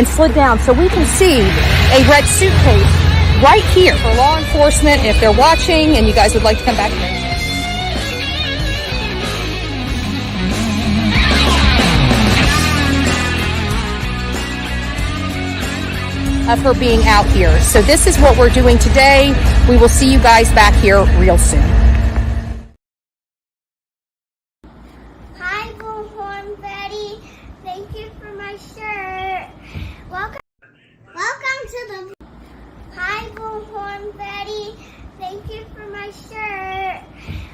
and slid down so we can see a red suitcase right here for law enforcement if they're watching and you guys would like to come back. Of her being out here. So this is what we're doing today. We will see you guys back here real soon. Hi, Bullhorn Betty. Thank you for my shirt. Welcome to the. Hi, Bullhorn Betty. Thank you for my shirt.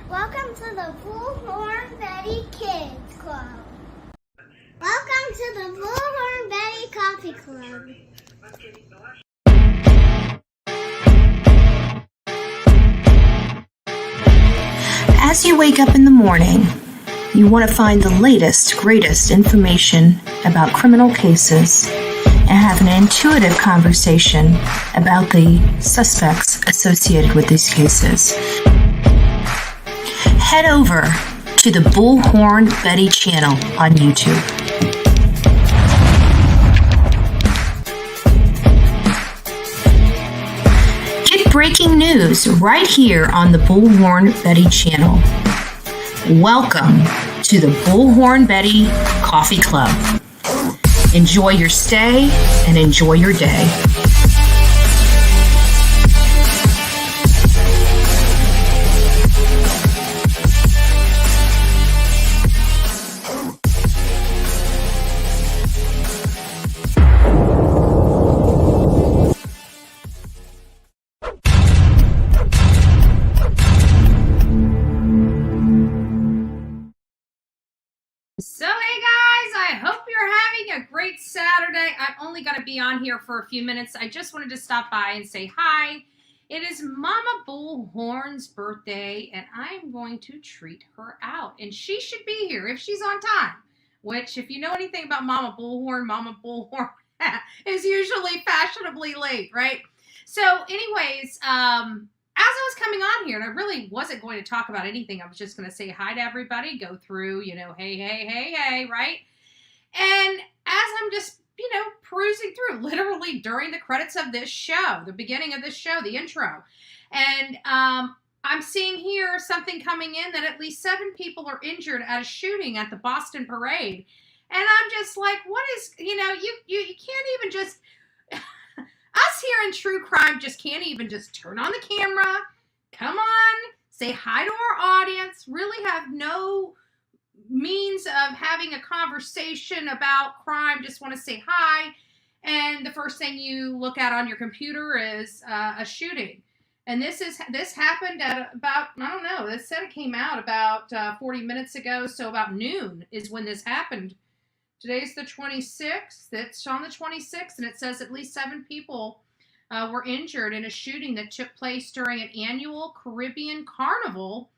Welcome to the Bullhorn Betty Kids Club. Welcome to the Bullhorn Betty Coffee Club. As you wake up in the morning, you want to find the latest, greatest information about criminal cases and have an intuitive conversation about the suspects associated with these cases. Head over to the Bullhorn Betty channel on YouTube. Get breaking news right here on the Bullhorn Betty channel. Welcome to the Bullhorn Betty Coffee Club. Enjoy your stay and enjoy your day. So hey guys, I hope you're having a great Saturday. I'm only going to be on here for a few minutes. I just wanted to stop by and say hi. It is Mama Bullhorn's birthday and I'm going to treat her out. And she should be here if she's on time. Which, if you know anything about Mama Bullhorn is usually fashionably late, right? So anyways, as I was coming on here, and I really wasn't going to talk about anything, I was just going to say hi to everybody, go through, hey, right? And as I'm just, perusing through, literally during the credits of this show, the beginning of this show, the intro, and I'm seeing here something coming in that at least 7 people are injured at a shooting at the Boston Parade. And I'm just like, what is, you can't even just... Us here in true crime just can't even just turn on the camera, come on, say hi to our audience, really have no means of having a conversation about crime, just want to say hi, and the first thing you look at on your computer is a shooting. And this happened at about, I don't know, this said it came out about 40 minutes ago, so about noon is when this happened. Today's the 26th. It's on the 26th, and it says at least 7 people were injured in a shooting that took place during an annual Caribbean Carnival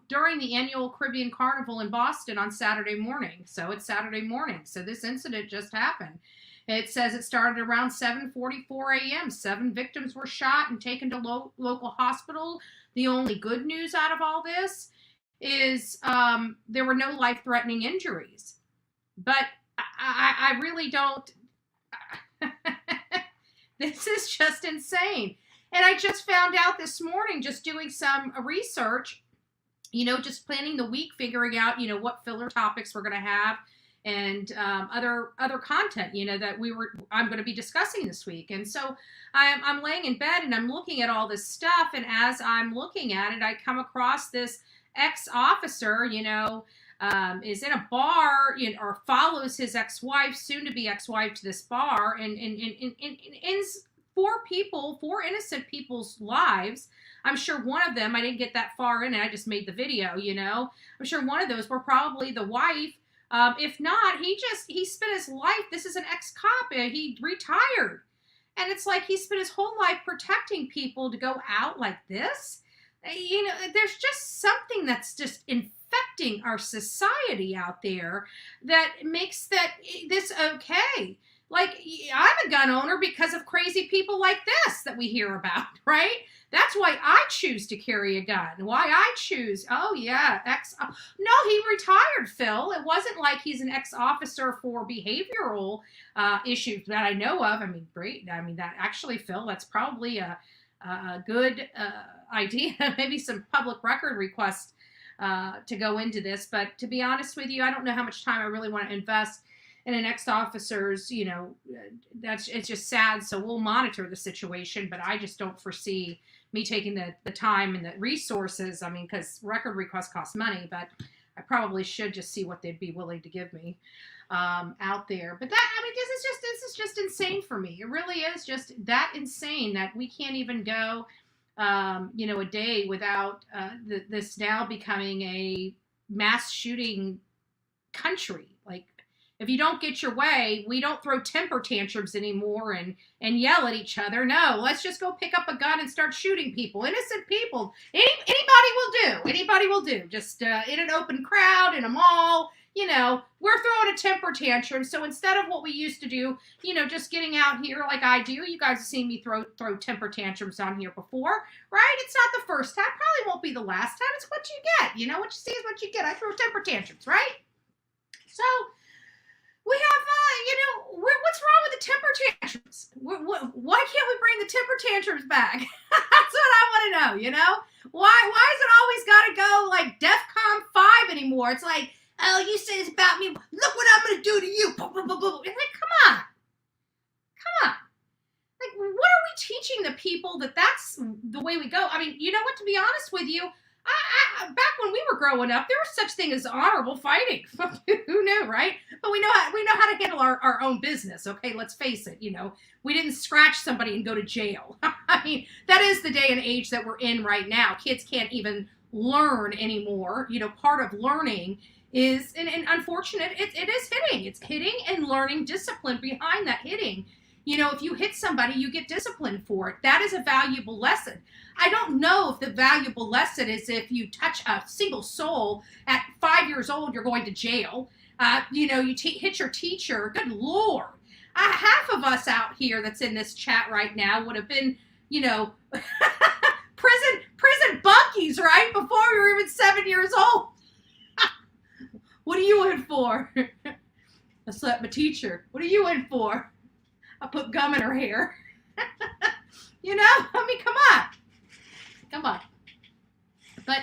during the annual Caribbean Carnival in Boston on Saturday morning. So it's Saturday morning. So this incident just happened. It says it started around 7:44 a.m. 7 victims were shot and taken to local hospital. The only good news out of all this is there were no life-threatening injuries. But I really don't. This is just insane. And I just found out this morning, just doing some research, just planning the week, figuring out, what filler topics we're going to have and other content, that I'm going to be discussing this week. And so I'm laying in bed and I'm looking at all this stuff. And as I'm looking at it, I come across this ex-officer, is in a bar, or follows his ex-wife, soon-to-be ex-wife, to this bar, and ends 4 innocent people's lives. I'm sure one of them, I didn't get that far in, and I just made the video, I'm sure one of those were probably the wife. If not, he spent his life, this is an ex-cop, he retired. And it's like he spent his whole life protecting people to go out like this. There's just something that's just infecting our society out there that makes this okay. Like, I'm a gun owner because of crazy people like this that we hear about, right? That's why I choose to carry a gun. Why I choose, no, he retired, Phil. It wasn't like he's an ex-officer for behavioral issues that I know of. I mean, great. I mean, that actually, Phil, that's probably a good idea. Maybe some public record requests to go into this. But to be honest with you, I don't know how much time I really want to invest in an ex-officer's, it's just sad. So we'll monitor the situation, but I just don't foresee me taking the time and the resources. I mean, because record requests cost money, but I probably should just see what they'd be willing to give me out there. But this is just insane for me. It really is just that insane that we can't even go, a day without this now becoming a mass shooting country. Like, if you don't get your way, we don't throw temper tantrums anymore and yell at each other. No, let's just go pick up a gun and start shooting people, innocent people. Anybody will do. Just in an open crowd, in a mall, we're throwing a temper tantrum. So instead of what we used to do, just getting out here like I do, you guys have seen me throw temper tantrums on here before, right? It's not the first time, probably won't be the last time. It's what you get. What you see is what you get. I throw temper tantrums, right? So we have, what's wrong with the temper tantrums? Why can't we bring the temper tantrums back? That's what I want to know, Why is it always got to go like DEFCON 5 anymore? It's like, oh, you say it's about me. Look what I'm going to do to you. It's like, come on. Like, what are we teaching the people that that's the way we go? I mean, you know what, to be honest with you, back when we were growing up, there was such thing as honorable fighting. Who knew, right? But we know how to handle our own business. Okay, let's face it. We didn't scratch somebody and go to jail. I mean, that is the day and age that we're in right now. Kids can't even learn anymore. Part of learning is, and unfortunate, it is hitting. It's hitting and learning discipline behind that hitting. If you hit somebody, you get disciplined for it. That is a valuable lesson. I don't know if the valuable lesson is if you touch a single soul at 5 years old, you're going to jail. You hit your teacher. Good Lord. Half of us out here that's in this chat right now would have been, prison bunkies, right? Before we were even 7 years old. What are you in for? I slapped my teacher. What are you in for? I put gum in her hair. I mean, come on. But,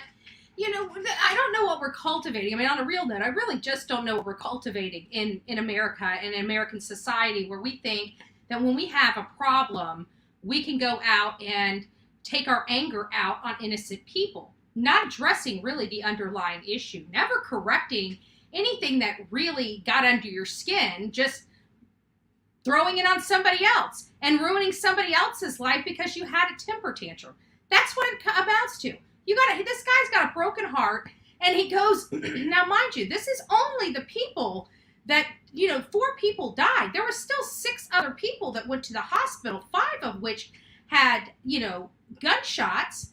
I don't know what we're cultivating. I mean, on a real note, I really just don't know what we're cultivating in America and in American society, where we think that when we have a problem, we can go out and take our anger out on innocent people, not addressing really the underlying issue, never correcting anything that really got under your skin, just throwing it on somebody else and ruining somebody else's life because you had a temper tantrum. That's what it amounts to. This guy's got a broken heart, and he goes, now mind you, this is only the people that, 4 people died. There were still 6 other people that went to the hospital, 5 of which had, gunshots.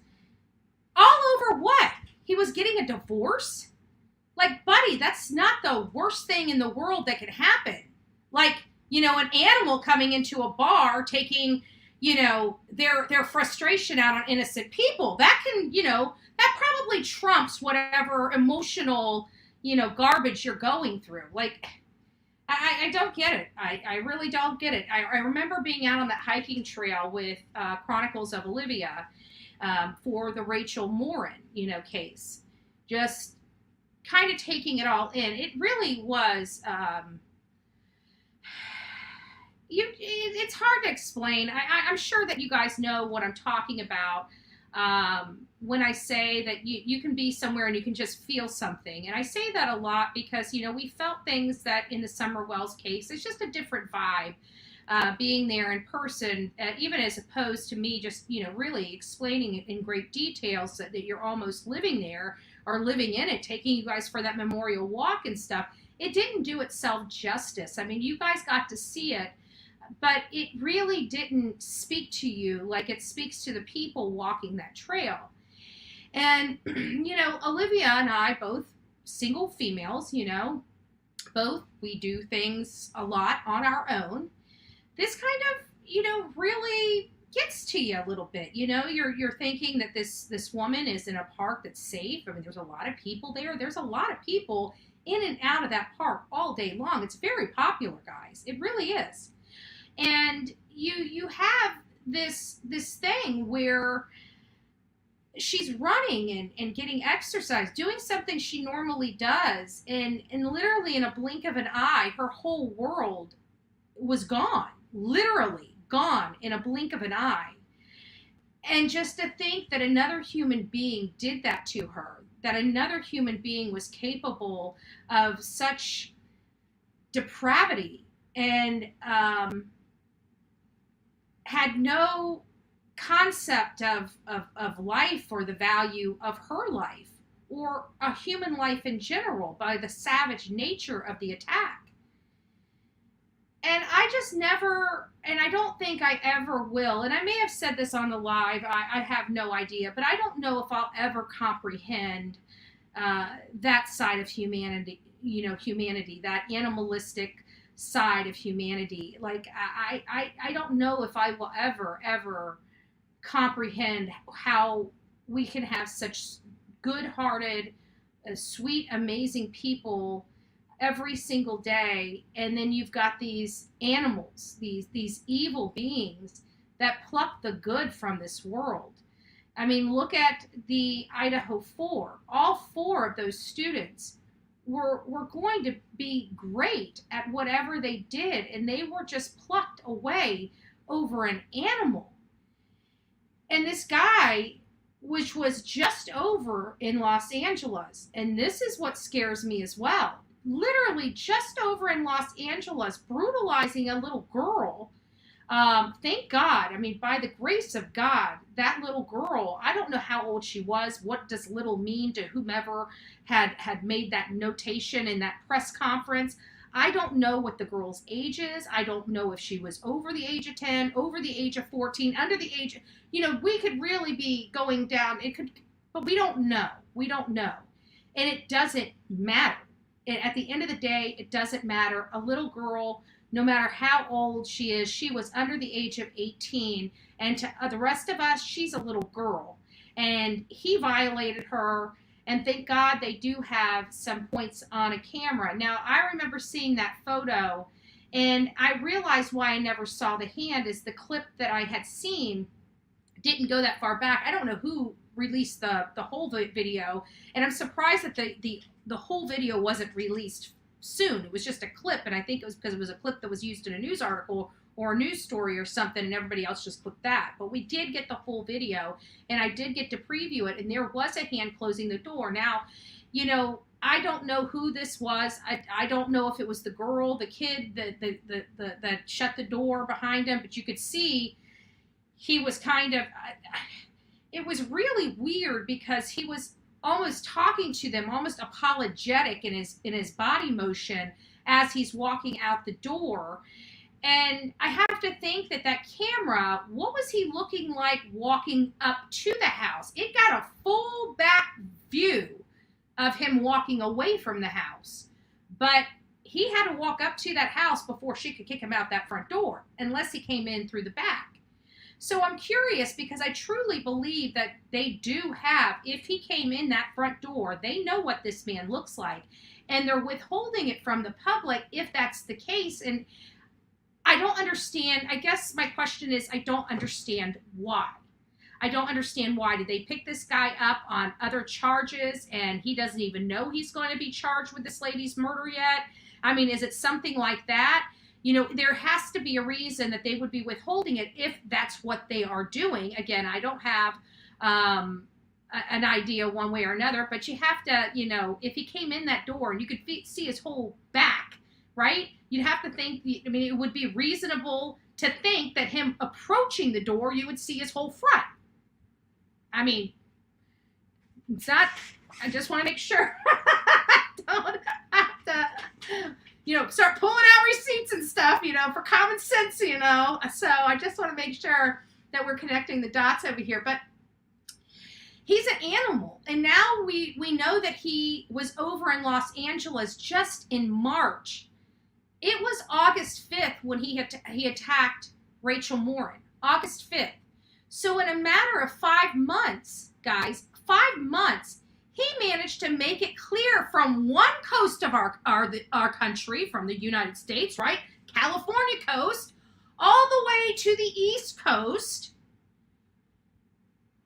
All over what? He was getting a divorce? Like, buddy, that's not the worst thing in the world that could happen. Like, an animal coming into a bar taking, their frustration out on innocent people. That can, that probably trumps whatever emotional, garbage you're going through. Like, I don't get it. I really don't get it. I remember being out on that hiking trail with Chronicles of Olivia for the Rachel Morin, case. Just kind of taking it all in. It really was... it's hard to explain. I'm sure that you guys know what I'm talking about when I say that you can be somewhere and you can just feel something. And I say that a lot because, we felt things that in the Summer Wells case, it's just a different vibe being there in person, even as opposed to me just, really explaining it in great detail so that you're almost living there or living in it, taking you guys for that memorial walk and stuff. It didn't do itself justice. I mean, you guys got to see it, but it really didn't speak to you like it speaks to the people walking that trail. And, Olivia and I, both single females, both we do things a lot on our own. this kind of, really gets to you a little bit. You're thinking that this woman is in a park that's safe. I mean, there's a lot of people there. There's a lot of people in and out of that park all day long. It's very popular, guys. It really is. And you have this thing where she's running and getting exercise, doing something she normally does, and literally in a blink of an eye, her whole world was gone. Literally gone in a blink of an eye. And just to think that another human being did that to her, that another human being was capable of such depravity and had no concept of life or the value of her life or a human life in general by the savage nature of the attack. And I just never, and I don't think I ever will, and I may have said this on the live, I have no idea, but I don't know if I'll ever comprehend that side of humanity, that animalistic side of humanity. Like, I don't know if I will ever comprehend how we can have such good-hearted, sweet, amazing people every single day, and then you've got these animals, these evil beings that pluck the good from this world. I mean, look at the Idaho 4. All 4 of those students were going to be great at whatever they did, and they were just plucked away over an animal. And this guy, which was just over in Los Angeles, and this is what scares me as well, literally just over in Los Angeles, brutalizing a little girl. Thank God, I mean, by the grace of God, that little girl, I don't know how old she was. What does little mean to whomever had made that notation in that press conference? I don't know what the girl's age is. I don't know if she was over the age of 10, over the age of 14, under the age, we could really be going down. It could, but we don't know. We don't know. And it doesn't matter. At the end of the day, it doesn't matter. A little girl, no matter how old she is, she was under the age of 18. And to the rest of us, she's a little girl. And he violated her. And thank God they do have some points on a camera. Now, I remember seeing that photo, and I realized why I never saw the hand is the clip that I had seen didn't go that far back. I don't know who released the whole video, and I'm surprised that the whole video wasn't released soon. It was just a clip, and I think it was because it was a clip that was used in a news article or a news story or something, and everybody else just clicked that. But we did get the full video, and I did get to preview it, and there was a hand closing the door. Now, I don't know who this was. I don't know if it was the girl, the kid that shut the door behind him, but you could see he was kind of, it was really weird because he was almost talking to them, almost apologetic in his body motion as he's walking out the door. And I have to think that camera, what was he looking like walking up to the house? It got a full back view of him walking away from the house. But he had to walk up to that house before she could kick him out that front door, unless he came in through the back. So I'm curious because I truly believe that they do have, if he came in that front door, they know what this man looks like. And they're withholding it from the public if that's the case. And I don't understand. I guess my question is, I don't understand why. I don't understand why. Did they pick this guy up on other charges and he doesn't even know he's going to be charged with this lady's murder yet? I mean, is it something like that? There has to be a reason that they would be withholding it if that's what they are doing. Again, I don't have an idea one way or another, but you have to, if he came in that door and you could see his whole back, right? You'd have to think, it would be reasonable to think that him approaching the door, you would see his whole front. It's not, I just want to make sure. Don't have to, start pulling out receipts and stuff, for common sense, So I just want to make sure that we're connecting the dots over here. But he's an animal. And now we know that he was over in Los Angeles just in March. It was August 5th when he attacked Rachel Morin. August 5th. So in a matter of 5 months, guys, 5 months, he managed to make it clear from one coast of our country, from the United States, right? California coast, all the way to the East Coast.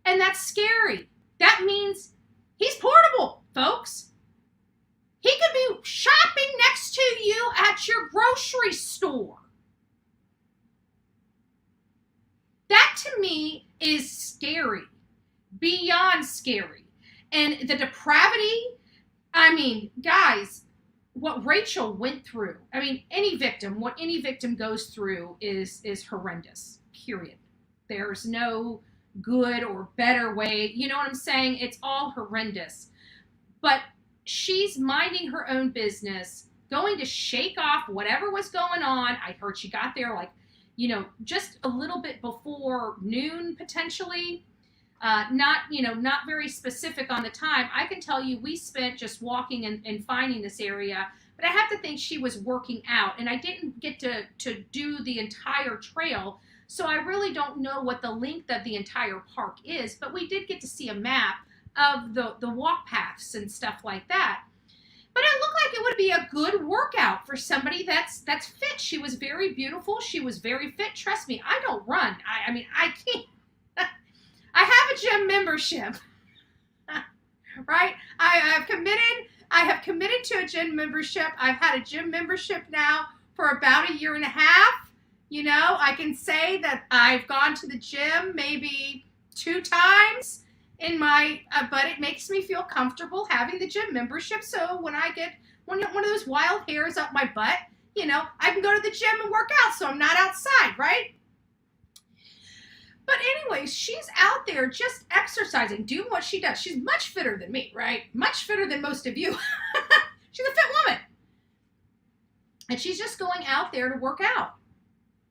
And that's scary. That means he's portable, folks. He could be shopping next to you at your grocery store. That to me is scary, beyond scary. And the depravity, I mean, guys, what Rachel went through, I mean, what any victim goes through is horrendous, period. There's no good or better way. You know what I'm saying? It's all horrendous. But she's minding her own business, going to shake off whatever was going on. I heard she got there like, just a little bit before noon, potentially. Not very specific on the time. I can tell you we spent just walking and finding this area, but I have to think she was working out, and I didn't get to do the entire trail, so I really don't know what the length of the entire park is, but we did get to see a map of the walk paths and stuff like that. But it looked like it would be a good workout for somebody that's fit. She was very beautiful. She was very fit. Trust me, I don't run. I mean, I can't. I have a gym membership, right? I have committed to a gym membership. I've had a gym membership now for about 1.5 years. I can say that I've gone to the gym maybe 2 times but it makes me feel comfortable having the gym membership. So when I get one of those wild hairs up my butt, I can go to the gym and work out, so I'm not outside, right? But anyways, she's out there just exercising, doing what she does. She's much fitter than me, right? Much fitter than most of you. She's a fit woman. And she's just going out there to work out.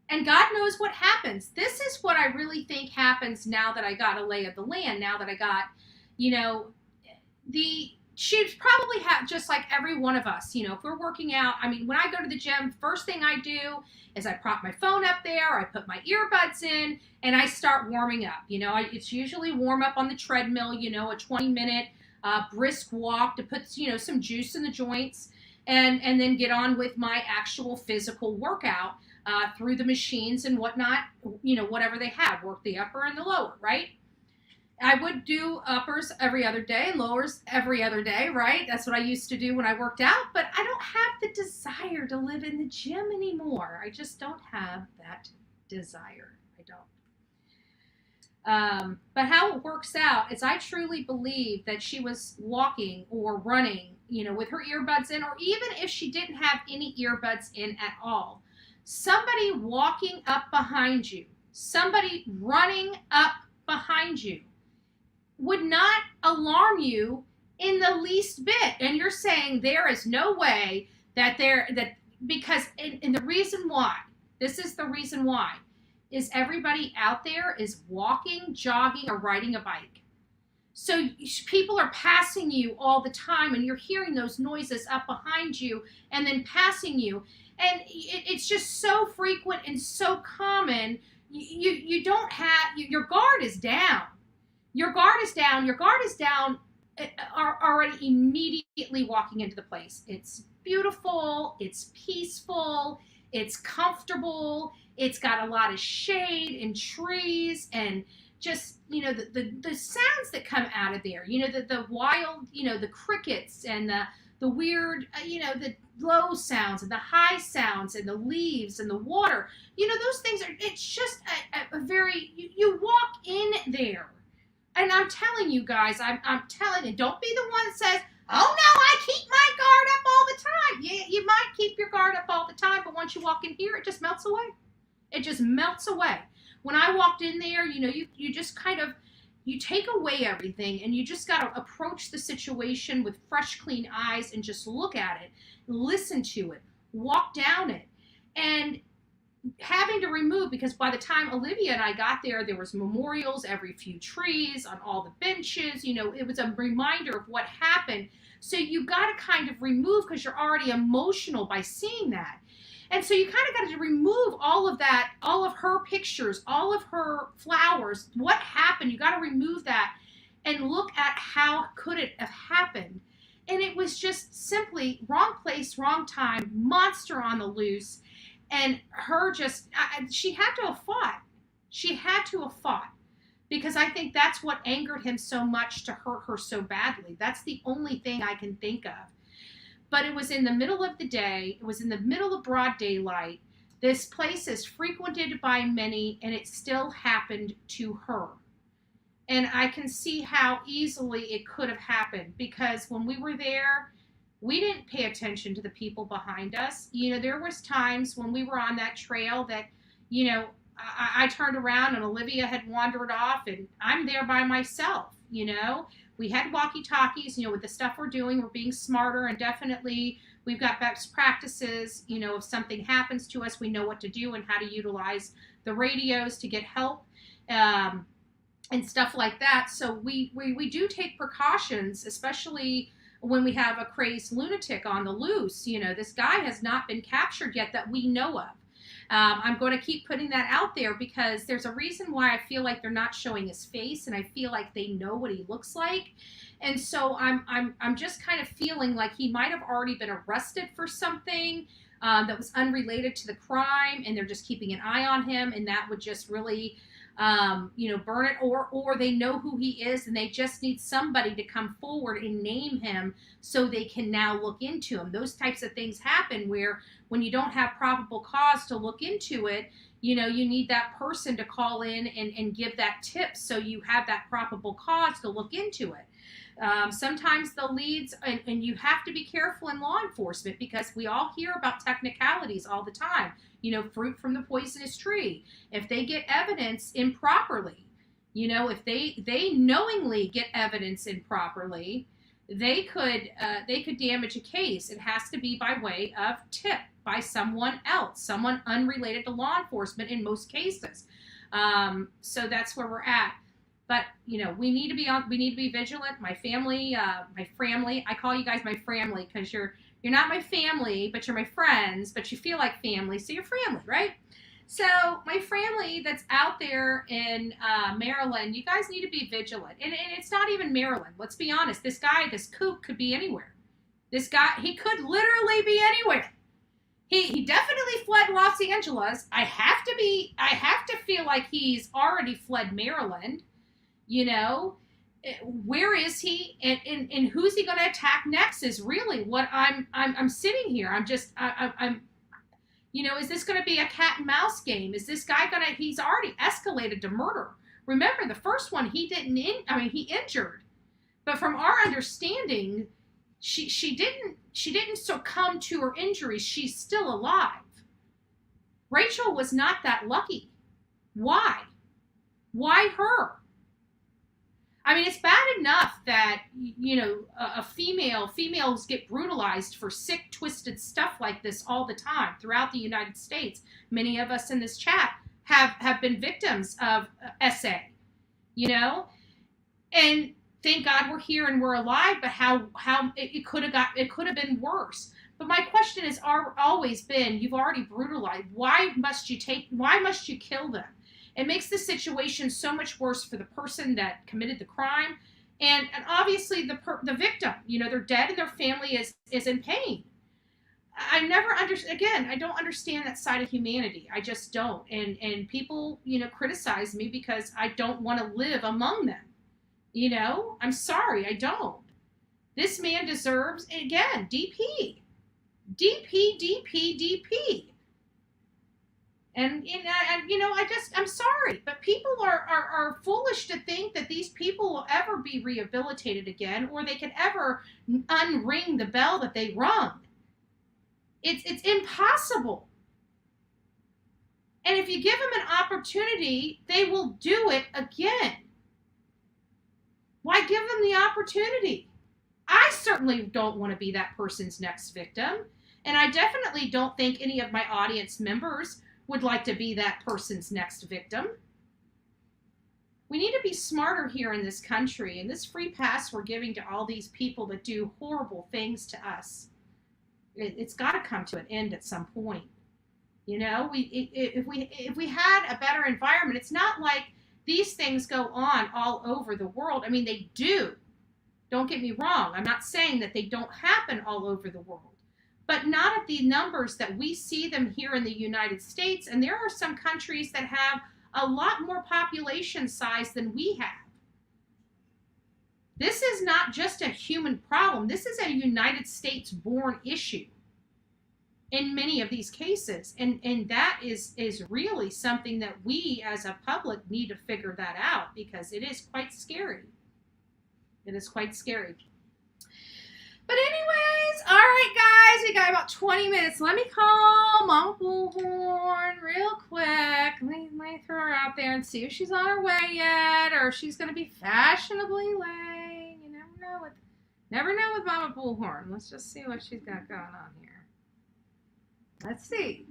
And God knows what happens. This is what I really think happens now that I got a lay of the land, now that I got, she'd probably have, just like every one of us, if we're working out, I mean, when I go to the gym, first thing I do is I prop my phone up there, I put my earbuds in, and I start warming up. It's usually warm up on the treadmill, a 20-minute brisk walk to put, some juice in the joints, and then get on with my actual physical workout through the machines and whatnot, whatever they have, work the upper and the lower, right? I would do uppers every other day and lowers every other day, right? That's what I used to do when I worked out, but I don't have the desire to live in the gym anymore. I just don't have that desire. I don't. But how it works out is I truly believe that she was walking or running, with her earbuds in, or even if she didn't have any earbuds in at all, somebody walking up behind you, somebody running up behind you would not alarm you in the least bit. And you're saying there is no way because the reason why, this is the reason why, is everybody out there is walking, jogging, or riding a bike. So people are passing you all the time, and you're hearing those noises up behind you and then passing you. And it's just so frequent and so common. You don't have, your guard is down. Your guard is down. Your guard is down are already immediately walking into the place. It's beautiful. It's peaceful. It's comfortable. It's got a lot of shade and trees and just, the sounds that come out of there, the wild, the crickets and the weird, the low sounds and the high sounds and the leaves and the water, those things it's just a very, you walk in there. And I'm telling you guys, I'm telling you, don't be the one that says, oh no, I keep my guard up all the time. Yeah, you might keep your guard up all the time, but once you walk in here, it just melts away. It just melts away. When I walked in there, you just kind of, you take away everything and you just got to approach the situation with fresh, clean eyes and just look at it, listen to it, walk down it. And having to remove, because by the time Olivia and I got there, there was memorials, every few trees, on all the benches, it was a reminder of what happened. So you got to kind of remove because you're already emotional by seeing that. And so you kind of got to remove all of that, all of her pictures, all of her flowers. What happened? You got to remove that and look at how could it have happened. And it was just simply wrong place, wrong time, monster on the loose. And her just, she had to have fought. She had to have fought. Because I think that's what angered him so much to hurt her so badly. That's the only thing I can think of. But it was in the middle of the day. It was in the middle of broad daylight. This place is frequented by many, and it still happened to her. And I can see how easily it could have happened, because when we were there, we didn't pay attention to the people behind us. You know, there was times when we were on that trail that, you know, I turned around and Olivia had wandered off, and I'm there by myself. You know, we had walkie-talkies, you know, with the stuff we're doing, we're being smarter, and definitely we've got best practices. You know, if something happens to us, we know what to do and how to utilize the radios to get help. And stuff like that. So we do take precautions, especially when we have a crazed lunatic on the loose. You know, this guy has not been captured yet that we know of. I'm going to keep putting that out there because there's a reason why I feel like they're not showing his face, and I feel like they know what he looks like. And so I'm just kind of feeling like he might have already been arrested for something that was unrelated to the crime, and they're just keeping an eye on him, and that would just really you know, burn it, or they know who he is and they just need somebody to come forward and name him so they can now look into him. Those types of things happen where when you don't have probable cause to look into it, you know, you need that person to call in and give that tip so you have that probable cause to look into it. Sometimes the leads, and you have to be careful in law enforcement because we all hear about technicalities all the time. You know, fruit from the poisonous tree. If they get evidence improperly, you know, if they knowingly get evidence improperly, they could damage a case. It has to be by way of tip by someone else, someone unrelated to law enforcement in most cases. So that's where we're at. But, you know, we need to be vigilant. My family, I call you guys my family because you're not my family, but you're my friends, but you feel like family, so you're family, right? So my family that's out there in Maryland, you guys need to be vigilant. And it's not even Maryland. Let's be honest. This guy, this kook could be anywhere. This guy, he could literally be anywhere. He definitely fled Los Angeles. I have to feel like he's already fled Maryland. You know, where is he, and who's he going to attack next is really what I'm sitting here. I'm you know, is this going to be a cat and mouse game? Is this guy he's already escalated to murder. Remember the first one, he injured, but from our understanding, she didn't succumb to her injuries. She's still alive. Rachel was not that lucky. Why her? I mean, it's bad enough that, you know, females get brutalized for sick, twisted stuff like this all the time throughout the United States. Many of us in this chat have been victims of SA, you know, and thank God we're here and we're alive, but how it could have been worse. But my question has always been, you've already brutalized. Why must you kill them? It makes the situation so much worse for the person that committed the crime, and obviously the victim. You know, they're dead and their family is in pain. I don't understand that side of humanity. I just don't. And people, you know, criticize me because I don't want to live among them. You know, I'm sorry, I don't. This man deserves, again, DP. And you know, I'm sorry, but people are foolish to think that these people will ever be rehabilitated again, or they can ever unring the bell that they rung. It's impossible. And if you give them an opportunity, they will do it again. Why give them the opportunity? I certainly don't want to be that person's next victim, and I definitely don't think any of my audience members would like to be that person's next victim. We need to be smarter here in this country, and this free pass we're giving to all these people that do horrible things to us, it's got to come to an end at some point. You know, if we had a better environment, it's not like these things go on all over the world. I mean, they do. Don't get me wrong. I'm not saying that they don't happen all over the world, but not at the numbers that we see them here in the United States. And there are some countries that have a lot more population size than we have. This is not just a human problem. This is a United States born issue in many of these cases. And that is really something that we as a public need to figure that out, because it is quite scary. It is quite scary. But anyways, all right, guys, we got about 20 minutes. Let me call Mama Bullhorn real quick. Let me throw her out there and see if she's on her way yet, or if she's going to be fashionably late. You never know with Mama Bullhorn. Let's just see what she's got going on here. Let's see.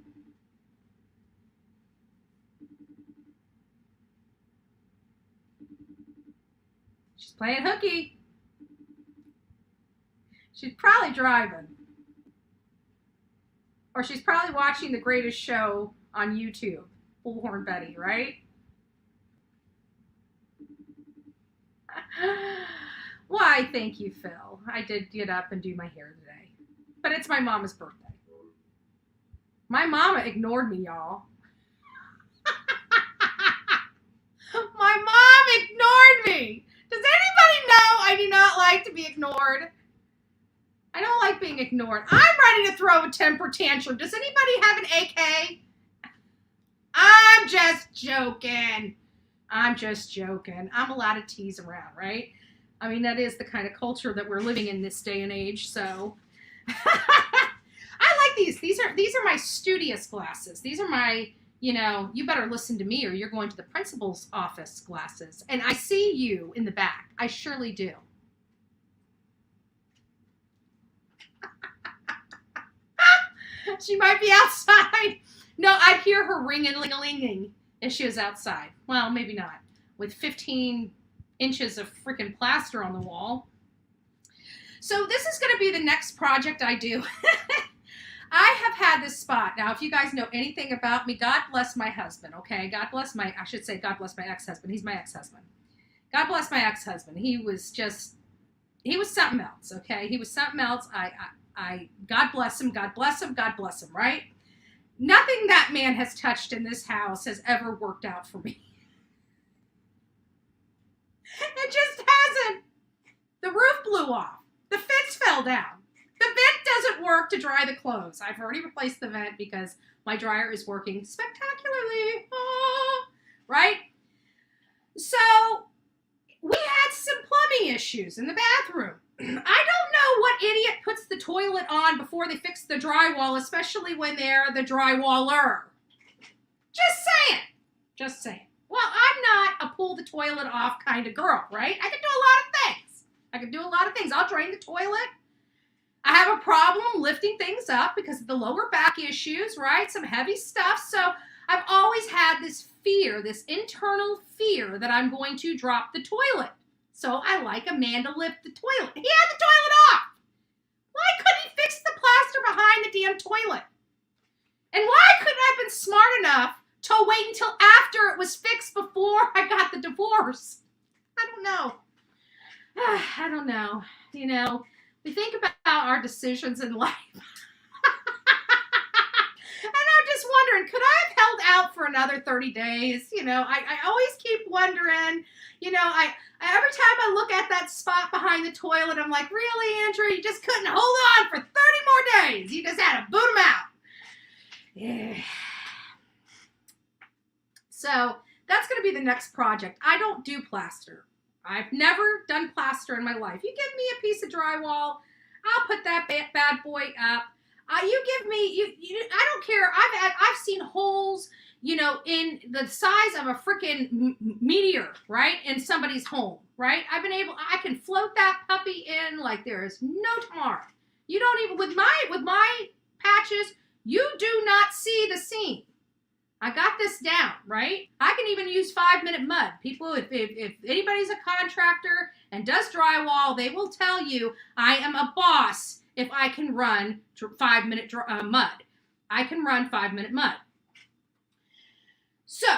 She's playing hooky. She's probably driving. Or she's probably watching The Greatest Show on YouTube. Bullhorn Betty, right? Why, thank you, Phil. I did get up and do my hair today. But it's my mama's birthday. My mama ignored me, y'all. My mom ignored me. Does anybody know I do not like to be ignored? I don't like being ignored. I'm ready to throw a temper tantrum. Does anybody have an AK? I'm just joking. I'm just joking. I'm allowed to tease around, right? I mean, that is the kind of culture that we're living in this day and age, so. I like these. These are my studious glasses. These are my, you better listen to me or you're going to the principal's office glasses. And I see you in the back. I surely do. She might be outside. No, I'd hear her ring-a-ling-a-linging if she was outside. Well, maybe not. With 15 inches of freaking plaster on the wall. So this is going to be the next project I do. I have had this spot. Now, if you guys know anything about me, God bless my husband, okay? God bless my ex-husband. He's my ex-husband. God bless my ex-husband. He was something else, okay? He was something else. God bless him, God bless him, God bless him, right? Nothing that man has touched in this house has ever worked out for me. It just hasn't. The roof blew off. The fence fell down. The vent doesn't work to dry the clothes. I've already replaced the vent because my dryer is working spectacularly. Right? So, we had some plumbing issues in the bathroom. I don't know what idiot puts the toilet on before they fix the drywall, especially when they're the drywaller. Just saying. Well, I'm not a pull the toilet off kind of girl, right? I can do a lot of things. I'll drain the toilet. I have a problem lifting things up because of the lower back issues, right? Some heavy stuff. So I've always had this fear, this internal fear that I'm going to drop the toilet. So I like a man to lift the toilet. He had the toilet off. Why couldn't he fix the plaster behind the damn toilet? And why couldn't I have been smart enough to wait until after it was fixed before I got the divorce? I don't know. I don't know. We think about our decisions in life. And I'm just wondering, could I have held out for another 30 days? I always keep wondering, every time I look at that spot behind the toilet, I'm like, really, Andrew? You just couldn't hold on for 30 more days. You just had to boot them out. Yeah. So that's going to be the next project. I don't do plaster. I've never done plaster in my life. You give me a piece of drywall, I'll put that bad boy up. You give me, I don't care. I've seen holes, in the size of a freaking meteor, right? In somebody's home, right? I can float that puppy in like there is no tomorrow. You don't even, with my patches, you do not see the seam. I got this down, right? I can even use 5-minute mud. People, if anybody's a contractor and does drywall, they will tell you I am a boss if I can run 5-minute mud. I can run 5-minute mud. So,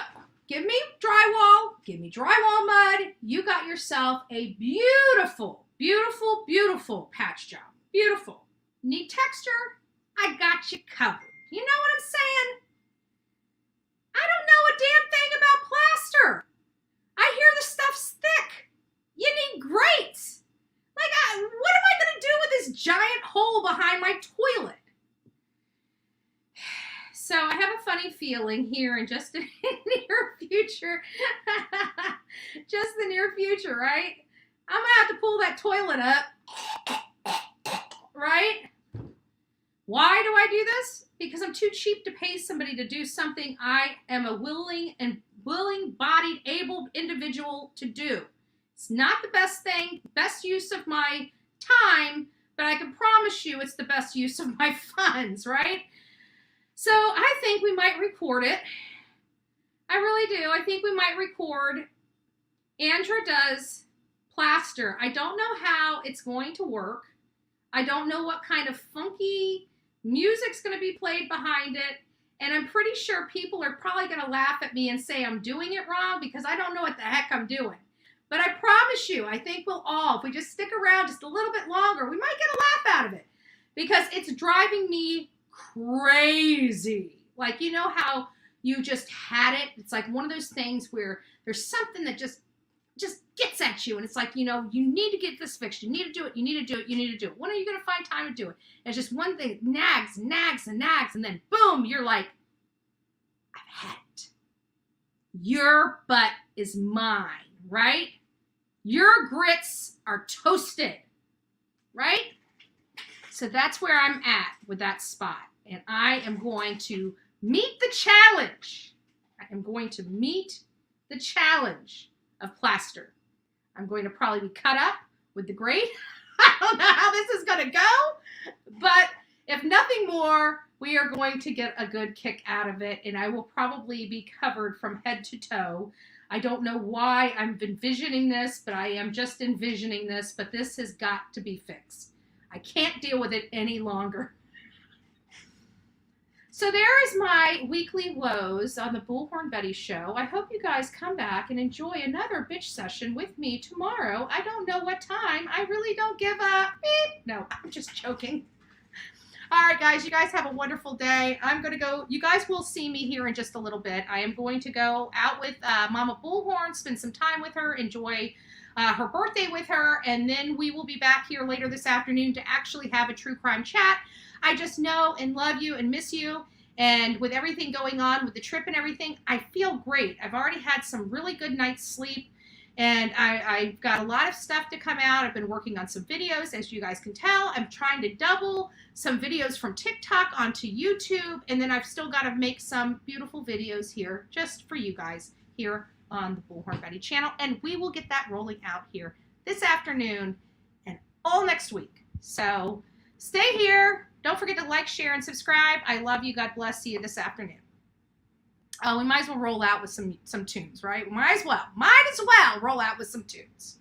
give me drywall mud. You got yourself a beautiful, beautiful, beautiful patch job. Beautiful. Need texture? I got you covered. You know what I'm saying? I don't know a damn thing about plaster. I hear the stuff's thick. You need grates. Like, what am I going to do with this giant hole behind my toilet? So I have a funny feeling here in just the near future, just the near future, right? I'm going to have to pull that toilet up, right? Why do I do this? Because I'm too cheap to pay somebody to do something I am a willing-bodied, able individual to do. It's not the best thing, best use of my time, but I can promise you it's the best use of my funds, right? So I think we might record it. I really do. I think we might record. Andrew does plaster. I don't know how it's going to work. I don't know what kind of funky music's going to be played behind it. And I'm pretty sure people are probably going to laugh at me and say I'm doing it wrong because I don't know what the heck I'm doing. But I promise you, I think we'll all, if we just stick around just a little bit longer, we might get a laugh out of it because it's driving me crazy. Like, you know how you just had it? It's like one of those things where there's something that just gets at you and it's like, you know, you need to get this fixed. You need to do it. You need to do it. You need to do it. When are you going to find time to do it? And it's just one thing that nags and nags and nags and then boom, you're like, I've had it. Your butt is mine, right? Your grits are toasted, right? So that's where I'm at with that spot. And I am going to meet the challenge. I am going to meet the challenge of plaster. I'm going to probably be cut up with the grate. I don't know how this is going to go, but if nothing more, we are going to get a good kick out of it, and I will probably be covered from head to toe. I don't know why I'm envisioning this, but I am just envisioning this, but this has got to be fixed. I can't deal with it any longer. So there is my weekly woes on the Bullhorn Betty Show. I hope you guys come back and enjoy another bitch session with me tomorrow. I don't know what time. I really don't give a beep. No, I'm just joking. All right, guys, you guys have a wonderful day. I'm going to go. You guys will see me here in just a little bit. I am going to go out with Mama Bullhorn, spend some time with her, enjoy her birthday with her, and then we will be back here later this afternoon to actually have a true crime chat. I just know and love you and miss you. And with everything going on with the trip and everything, I feel great. I've already had some really good night's sleep. And I've got a lot of stuff to come out. I've been working on some videos, as you guys can tell. I'm trying to double some videos from TikTok onto YouTube. And then I've still got to make some beautiful videos here just for you guys here on the Bullhorn Betty channel. And we will get that rolling out here this afternoon and all next week. So stay here. Don't forget to like, share, and subscribe. I love you. God bless. See you this afternoon. We might as well roll out with some tunes, right? Might as well roll out with some tunes.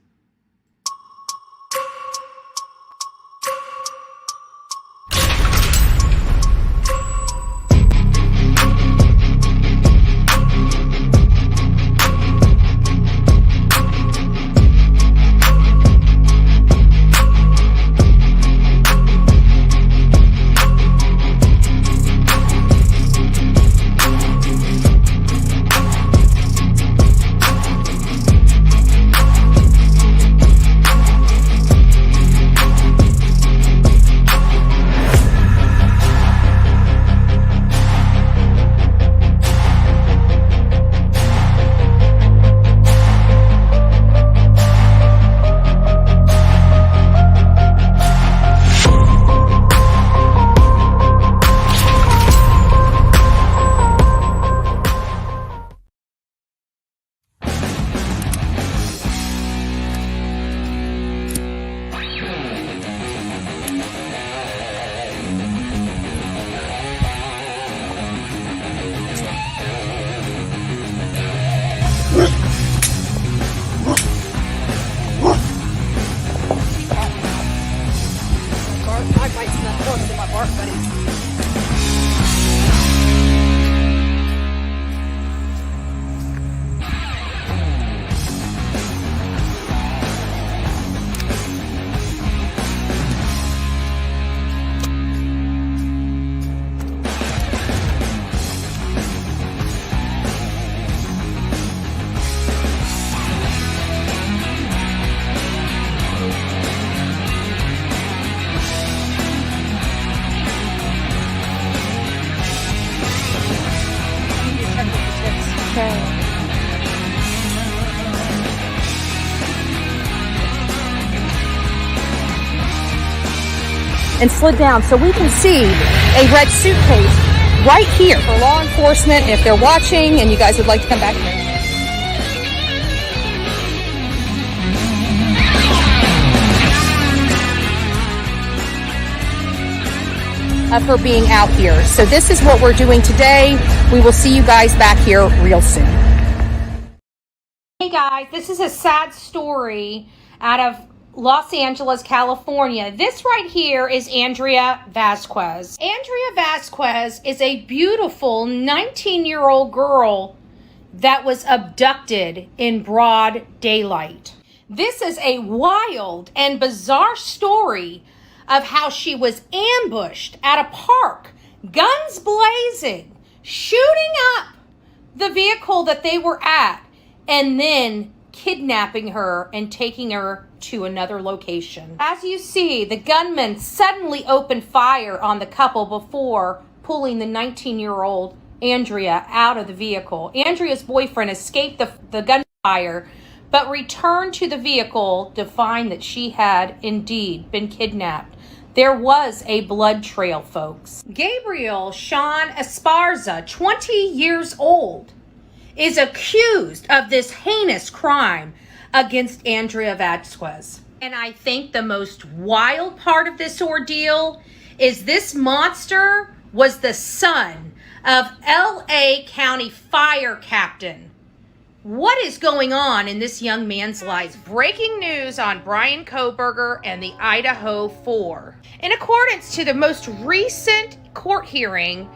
and slid down so we can see a red suitcase right here for law enforcement if they're watching and you guys would like to come back here. Of her being out here. So this is what we're doing today. We will see you guys back here real soon. Hey guys, this is a sad story out of Los Angeles, California. This right here is Andrea Vasquez. Andrea Vasquez is a beautiful 19-year-old girl that was abducted in broad daylight. This is a wild and bizarre story of how she was ambushed at a park, guns blazing, shooting up the vehicle that they were at, and then kidnapping her and taking her to another location. As you see, the gunman suddenly opened fire on the couple before pulling the 19-year-old Andrea out of the vehicle. Andrea's boyfriend escaped the gunfire, but returned to the vehicle to find that she had indeed been kidnapped. There was a blood trail, folks. Gabriel Sean Esparza, 20 years old, is accused of this heinous crime against Andrea Vasquez. And I think the most wild part of this ordeal is this monster was the son of LA County Fire Captain. What is going on in this young man's life? Breaking news on Brian Kohberger and the Idaho 4. In accordance to the most recent court hearing,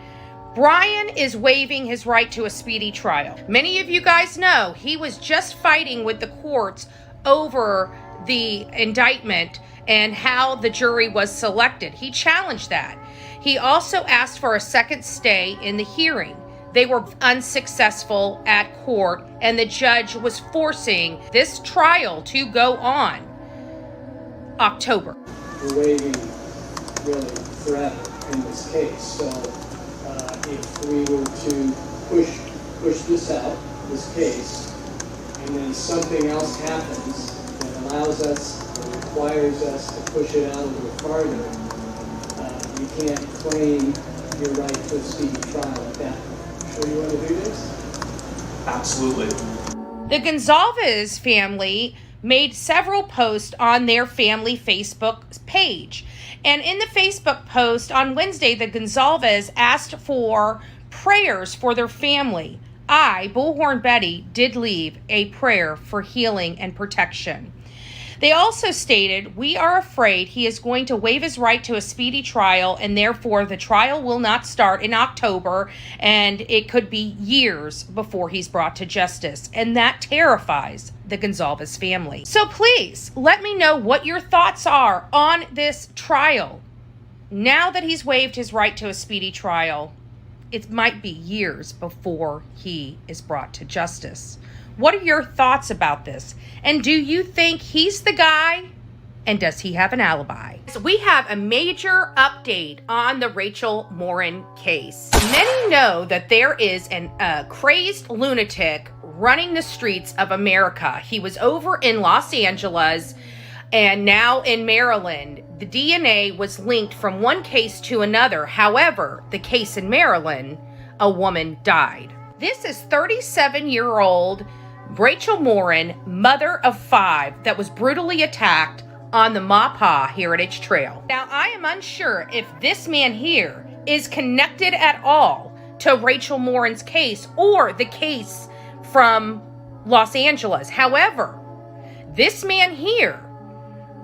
Brian is waiving his right to a speedy trial. Many of you guys know he was just fighting with the courts over the indictment and how the jury was selected. He challenged that. He also asked for a second stay in the hearing. They were unsuccessful at court, and the judge was forcing this trial to go on October. We're waiting really forever in this case. So if we were to push this out, this case, and then something else happens that allows us or requires us to push it out a little farther, you can't claim your right to a speedy trial at that point. Sure you want to do this? Absolutely. The Gonzalez family made several posts on their family Facebook page. And in the Facebook post on Wednesday, the Gonzalez asked for prayers for their family. I, Bullhorn Betty, did leave a prayer for healing and protection. They also stated, we are afraid he is going to waive his right to a speedy trial, and therefore the trial will not start in October, and it could be years before he's brought to justice. And that terrifies the Gonzalez family. So please, let me know what your thoughts are on this trial. Now that he's waived his right to a speedy trial, it might be years before he is brought to justice. What are your thoughts about this? And do you think he's the guy? And does he have an alibi? So we have a major update on the Rachel Morin case. Many know that there is a crazed lunatic running the streets of America. He was over in Los Angeles and now in Maryland. The DNA was linked from one case to another. However, the case in Maryland, a woman died. This is 37-year-old Rachel Morin, mother of 5, that was brutally attacked on the Maupaw Heritage Trail. Now, I am unsure if this man here is connected at all to Rachel Morin's case or the case from Los Angeles. However, this man here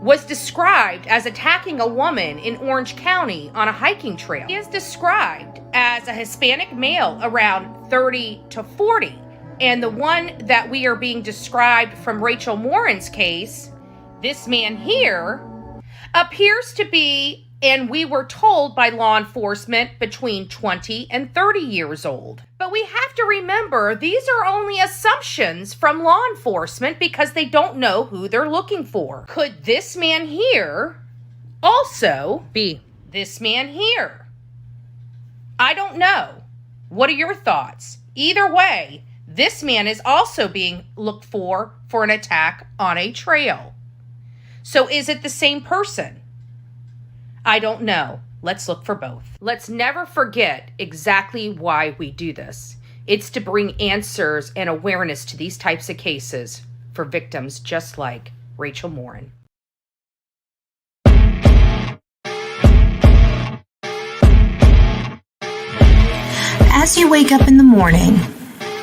was described as attacking a woman in Orange County on a hiking trail. He is described as a Hispanic male around 30 to 40. And the one that we are being described from Rachel Morin's case, this man here, appears to be, and we were told by law enforcement, between 20 and 30 years old. But we have to remember, these are only assumptions from law enforcement because they don't know who they're looking for. Could this man here also be this man here? I don't know. What are your thoughts? Either way, this man is also being looked for an attack on a trail. So is it the same person? I don't know. Let's look for both. Let's never forget exactly why we do this. It's to bring answers and awareness to these types of cases for victims just like Rachel Morin. As you wake up in the morning,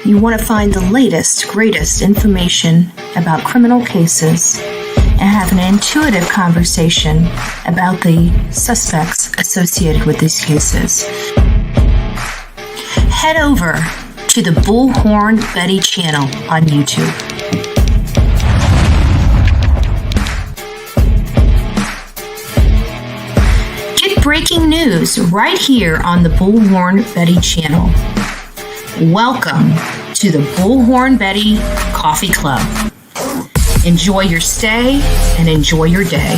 you want to find the latest, greatest information about criminal cases and have an intuitive conversation about the suspects associated with these cases. Head over to the Bullhorn Betty channel on YouTube. Get breaking news right here on the Bullhorn Betty channel. Welcome to the Bullhorn Betty Coffee Club. Enjoy your stay and enjoy your day.